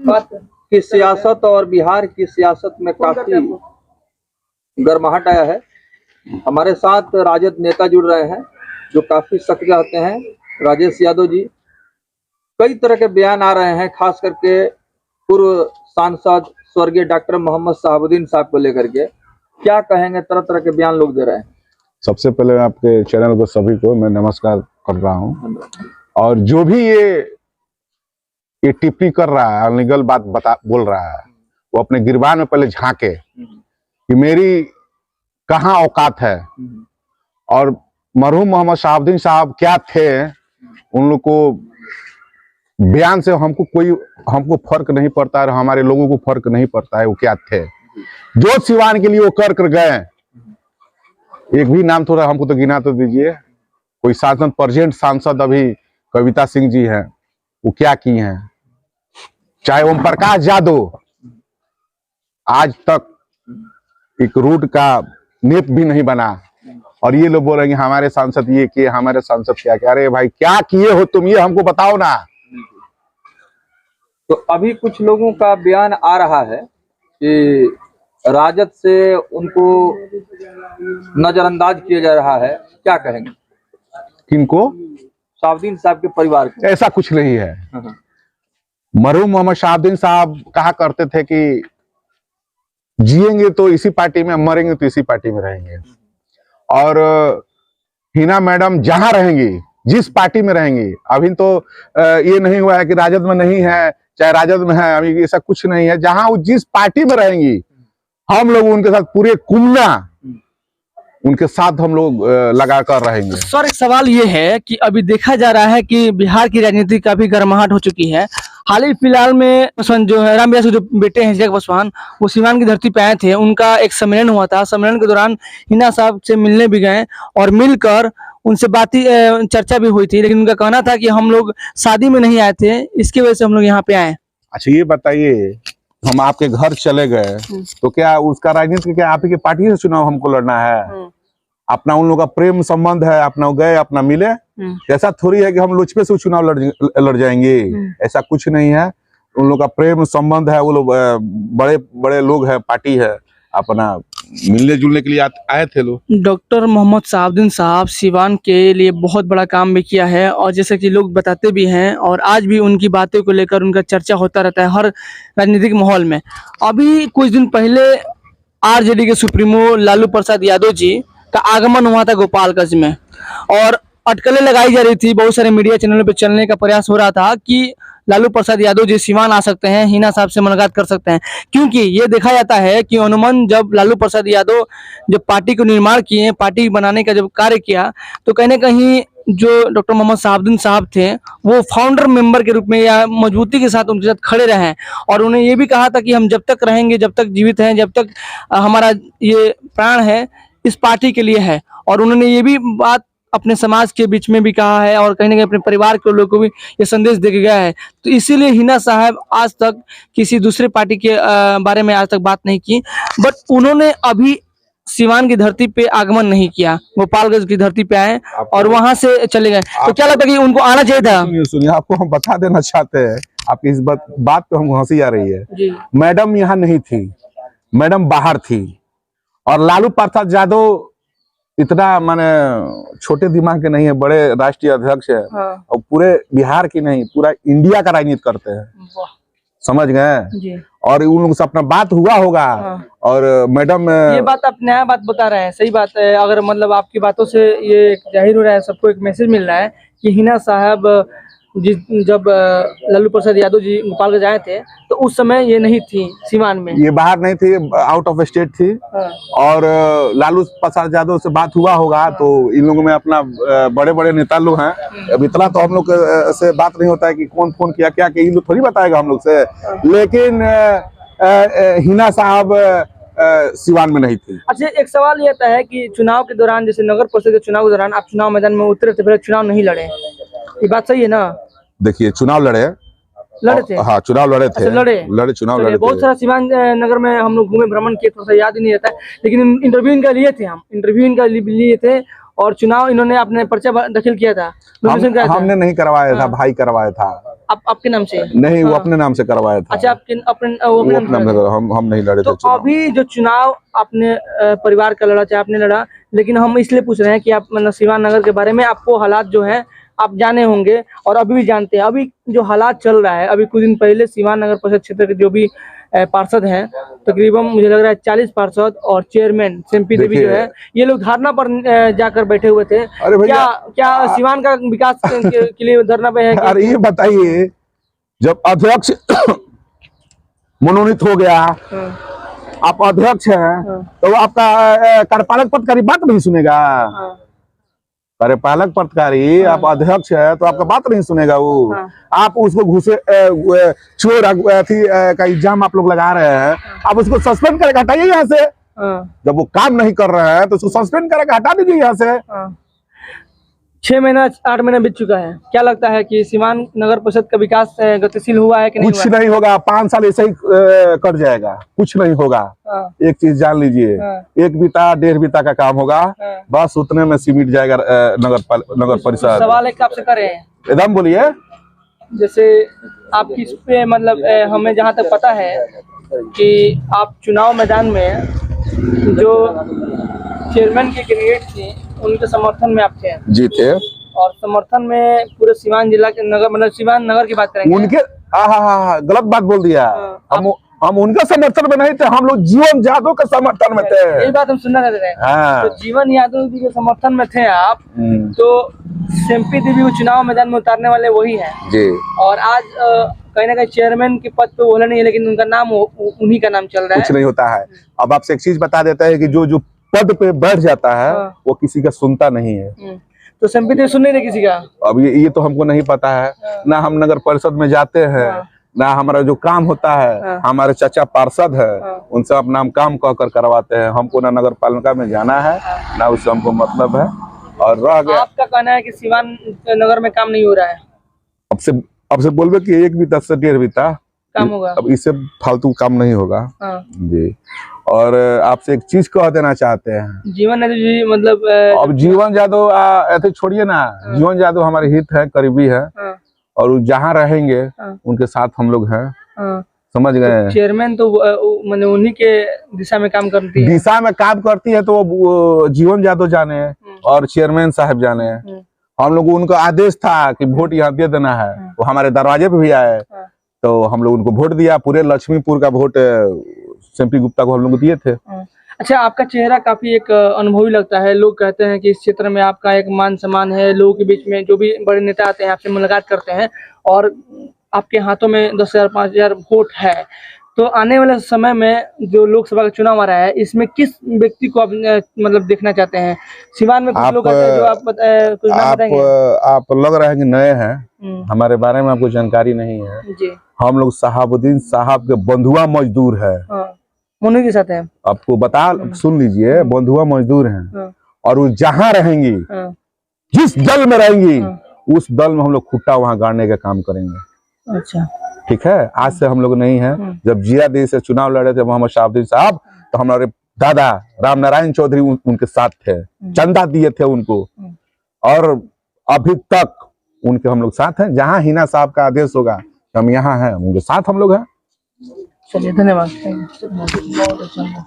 की सियासत और बिहार की सियासत में काफी गर्माहट आया है। हमारे साथ राजद नेता जुड़ रहे हैं जो काफी सक्रिय रहते हैं। राजेश यादव जी, कई तरह के बयान आ रहे हैं, खास करके पूर्व सांसद स्वर्गीय डॉक्टर मोहम्मद शहाबुद्दीन साहब को लेकर के क्या कहेंगे? तरह तरह के बयान लोग दे रहे हैं। सबसे पहले आपके चैनल को सभी को मैं नमस्कार कर रहा हूं। और जो भी ये टिप्पणी कर रहा है, अनलीगल बात बोल रहा है, वो अपने गिरबान में पहले झांके कि मेरी कहाँ औकात है और मरहूम मोहम्मद शहाबुद्दीन साहब क्या थे। उन लोग को बयान से हमको फर्क नहीं पड़ता है, हमारे लोगों को फर्क नहीं पड़ता है वो क्या थे। जो सिवान के लिए वो कर गए, एक भी नाम थोड़ा हमको तो गिना तो दीजिए। कोई सांसद, प्रेजेंट सांसद अभी कविता सिंह जी हैं, वो क्या की हैं। चाहे ओम प्रकाश यादव आज तक एक रूट का नेप भी नहीं बना, और ये लोग बोल रहे हैं कि हमारे सांसद ये किए, हमारे सांसद क्या किया। अरे भाई क्या किए हो तुम, ये हमको बताओ ना। तो अभी कुछ लोगों का बयान आ रहा है कि राजद से उनको नजरअंदाज किया जा रहा है, क्या कहेंगे? किनको? शहाबुद्दीन साहब के परिवार को। ऐसा कुछ नहीं है। मरहूम मोहम्मद शहाबुद्दीन साहब कहा करते थे कि जिएंगे तो इसी पार्टी में, मरेंगे तो इसी पार्टी में रहेंगे। और हिना मैडम जहां रहेंगी, जिस पार्टी में रहेंगी, अभी तो ये नहीं हुआ है कि राजद में नहीं है, चाहे राजद में है, अभी ऐसा कुछ नहीं है। जहां वो जिस पार्टी में रहेंगी, हम लोग उनके साथ पूरे कुमना उनके साथ हम लोग लगाकर रहेंगे। सर, एक सवाल ये है कि अभी देखा जा रहा है कि बिहार की राजनीति काफी गर्माहट हो चुकी है। हाल ही फिलहाल में पासवान जो है, रामविलास के जो बेटे हैं जग पासवान, वो सीवान की धरती पे आए थे। उनका एक सम्मेलन हुआ था। सम्मेलन के दौरान हिना साहब से मिलने भी गए और मिलकर उनसे चर्चा भी हुई थी, लेकिन उनका कहना था कि हम लोग शादी में नहीं आए थे, इसकी वजह से हम लोग यहाँ पे आए। अच्छा ये बताइए, हम आपके घर चले गए तो क्या उसका राजनीति, क्या आप ही के पार्टी से चुनाव हमको लड़ना है? अपना उन लोगों का प्रेम संबंध है, अपना गए अपना मिले। ऐसा थोड़ी है कि हम लोजपे से चुनाव लड़ जाएंगे, ऐसा कुछ नहीं है। उन लोगों का प्रेम संबंध है, वो लोग बड़े बड़े लोग हैं, पार्टी है, अपना मिलने जुलने के लिए आए थे लोग। डॉक्टर मोहम्मद शहाबुद्दीन साहब सिवान के लिए बहुत बड़ा काम भी किया है, और जैसे कि लोग बताते भी हैं, और आज भी उनकी बातों को लेकर उनका चर्चा होता रहता है हर राजनीतिक माहौल में। अभी कुछ दिन पहले आरजेडी के सुप्रीमो लालू प्रसाद यादव जी का आगमन हुआ था गोपालगंज में, और अटकलें लगाई जा रही थी। बहुत सारे मीडिया चैनलों पे चलने का प्रयास हो रहा था कि लालू प्रसाद यादव जी सिवान आ सकते हैं, हिना साहब से मुलाकात कर सकते हैं, क्योंकि ये देखा जाता है कि अनुमान जब लालू प्रसाद यादव जब पार्टी को निर्माण किए, पार्टी बनाने का जब कार्य किया, तो कहीं ना कहीं जो डॉक्टर मोहम्मद शहाबुद्दीन साहब थे वो फाउंडर मेंबर के रूप में या मजबूती के साथ उनके साथ खड़े रहे हैं। और उन्हें ये भी कहा था कि हम जब तक रहेंगे, जब तक जीवित हैं, जब तक हमारा ये प्राण है, इस पार्टी के लिए है। और उन्होंने ये भी बात अपने समाज के बीच में भी कहा है, और कहीं ना कहीं अपने परिवार के लोगों को भी ये संदेश दे गया है। तो इसीलिए हिना साहब आज तक किसी दूसरे पार्टी के बारे में आज तक बात नहीं की, बट उन्होंने अभी सिवान की धरती पे आगमन नहीं किया, गोपालगंज की धरती पे आए और वहां से चले गए। तो क्या लगता है कि उनको आना चाहिए था? सुनिए, आपको हम बता देना चाहते हैं, आपकी इस बात पे हमको हंसी आ रही है जी। मैडम यहाँ नहीं थी, मैडम बाहर थी। और लालू प्रसाद यादव इतना माने छोटे दिमाग के नहीं है, बड़े राष्ट्रीय अध्यक्ष है। हाँ। और पूरे बिहार की नहीं, पूरा इंडिया का राजनीति करते हैं, समझ गए। और उन लोगों से अपना बात हुआ होगा। हाँ। और मैडम ये बात आप नया बात बता रहे हैं, सही बात है। अगर मतलब आपकी बातों से ये जाहिर हो रहा है, सबको एक मैसेज मिल रहा है कि हिना साहब जब लालू प्रसाद यादव जी गोपालगंज आए थे तो उस समय ये नहीं थी सिवान में, ये बाहर नहीं थी, आउट ऑफ स्टेट थी। हाँ। और लालू प्रसाद यादव से बात हुआ होगा। तो इन लोगों में अपना बड़े बड़े नेता लोग हैं, अब इतना तो हम लोग से बात नहीं होता है कि कौन फोन किया क्या, कि इन लोग थोड़ी बताएगा हम लोग से। लेकिन हिना साहब सिवान में नहीं थी। अच्छा, एक सवाल ये आता है कि चुनाव के दौरान, जैसे नगर परिषद के चुनाव के दौरान आप चुनाव मैदान में उतरे थे, फिर चुनाव नहीं लड़े, ये बात सही है ना? देखिए, चुनाव लड़े थे। हाँ, चुनाव लड़े थे। लड़े चुनाव लड़े बहुत सारा सिवान नगर में हम लोग घूमे, भ्रमण किए, थोड़ा सा याद ही नहीं रहता है, लेकिन इंटरव्यू इनका लिए थे, हम इंटरव्यू इनका लिए थे। और चुनाव इन्होंने अपने पर्चा दाखिल किया था। हमने नहीं करवाया था, भाई करवाया था। आपके नाम से? नहीं, वो हाँ। अपने नाम से करवाया था। अच्छा, आपके अपने वो अपने नाम से हम नहीं लड़े तो थे चुनाव। अभी जो चुनाव अपने परिवार का लड़ा, चाहे आपने लड़ा, लेकिन हम इसलिए पूछ रहे हैं कि आप मतलब सिवान नगर के बारे में आपको हालात जो है आप जाने होंगे और अभी भी जानते हैं। अभी जो हालात चल रहा है, अभी कुछ दिन पहले सिवान नगर परिषद क्षेत्र के जो भी पार्षद हैं, तकरीबन मुझे लग रहा है 40 पार्षद और चेयरमैन सिम्पी देवी जो है, ये लोग धरना पर जाकर बैठे हुए थे। अरे भैया, क्या सिवान का विकास के लिए धरना पे है? अरे ये बताइए, जब अध्यक्ष मनोनीत हो गया, आप अध्यक्ष हैं, तो वो आपका कार्यपालक पदाधिकारी बात नहीं सुनेगा? कार्यपालक पदाधिकारी आप अध्यक्ष है तो आपका बात नहीं सुनेगा वो। आप उसको घुसे चोर का इल्जाम आप लोग लगा रहे हैं, आप उसको सस्पेंड करके हटाइए यहाँ से। जब वो काम नहीं कर रहा है तो उसको सस्पेंड करके हटा दीजिए यहाँ से। 6 महीना 8 महीना बीत चुका है, क्या लगता है कि सिवान नगर परिषद का विकास गतिशील हुआ है कि नहीं? कुछ नहीं होगा, 5 साल ऐसे ही कट जाएगा, कुछ नहीं होगा। एक चीज जान लीजिए, 1 बीता 1.5 बीता का काम होगा, बस उतने में सिमट जाएगा नगर परिषद। सवाल एक आपसे करें, एकदम बोलिए। जैसे आप किस पे मतलब हमें जहाँ तक पता है कि आप चुनाव मैदान में जो चेयरमैन की कैंडिडेट थी उनके समर्थन में आप थे? जी थे। और समर्थन में पूरे सिवान जिला के नगर, मतलब सिवान नगर की बात करेंगे। उनके गलत बात बोल दिया। हम उनका समर्थन में नहीं थे, हम लोग जीवन यादव के समर्थन में थे। यही बात हम सुनना चाहते थे। तो जीवन यादव जी के समर्थन में थे आप, तो सिम्पी देवी को चुनाव मैदान में उतारने वाले वही है जी। और आज कहीं ना कहीं चेयरमैन के पद पे बोला नहीं है, लेकिन उनका नाम उन्हीं का नाम चल रहा है। कुछ नहीं होता है। अब आपसे एक चीज बता देता है कि जो पद पे बैठ जाता है वो किसी का सुनता नहीं है। तो सिम्पी देवी सुन नहीं रहे किसी का? अब ये तो हमको नहीं पता है ना, हम नगर परिषद में जाते हैं ना, हमारा जो काम होता है, हमारे चाचा पार्षद है उनसे अपना हम काम कहकर करवाते हैं। हमको ना नगर पालिका में जाना है ना उससे हमको मतलब है। और रह गया, आपका कहना है कि सिवान नगर में काम नहीं हो रहा है? अब से बोलबे कि 1 बीता से 1.5 बीता काम होगा, अब इससे फालतू काम नहीं होगा जी। और आपसे एक चीज कह देना चाहते हैं, जीवन यादव जी मतलब अब जीवन यादव ऐसे छोड़िए ना, जीवन यादव हमारे हित है, करीबी है और जहाँ रहेंगे उनके साथ हम लोग हैं, समझ गए? चेयरमैन तो मैंने उन्हीं के दिशा में काम करती है। दिशा में काम करती है तो वो जीवन यादव जाने और चेयरमैन साहब जाने। हम लोग उनको आदेश था कि वोट यहाँ दे देना है, वो हमारे दरवाजे पे भी आए तो हम लोग उनको वोट दिया। पूरे लक्ष्मीपुर का वोट सिम्पी गुप्ता को हम लोग दिए थे। अच्छा, आपका चेहरा काफी एक अनुभवी लगता है। लोग कहते हैं कि इस क्षेत्र में आपका एक मान सम्मान है, लोगों के बीच में जो भी बड़े नेता आते हैं आपसे मुलाकात करते हैं और आपके हाथों में 10,000 5,000 वोट है। तो आने वाले समय में जो लोकसभा का चुनाव आ रहा है, इसमें किस व्यक्ति को आप मतलब देखना चाहते हैं? सिवान में कुछ लोग कहते हैं, जो आप कुछ नाम बताएंगे? आप लग रहा है कि नए हैं, हमारे बारे में आपको जानकारी नहीं है जी। हम लोग शहाबुद्दीन साहब के बंधुआ मजदूर है। उन्हीं के साथ है। आपको बता सुन लीजिए, बंधुआ मजदूर हैं और वो जहाँ रहेंगी, जिस दल में रहेंगी, उस दल में हम लोग खुट्टा वहाँ गाड़ने का काम करेंगे। अच्छा, ठीक है। आज से हम लोग नहीं है। जब जिया देवी से चुनाव लड़े थे मोहम्मद शहाबुद्दीन साहब, तो हमारे दादा राम नारायण चौधरी उनके साथ थे, चंदा दिए थे उनको और अभी तक उनके हम लोग साथ हैं। जहाँ हिना साहब का आदेश होगा हम यहाँ हैं, उनके साथ हम लोग हैं। चलिए, धन्यवाद।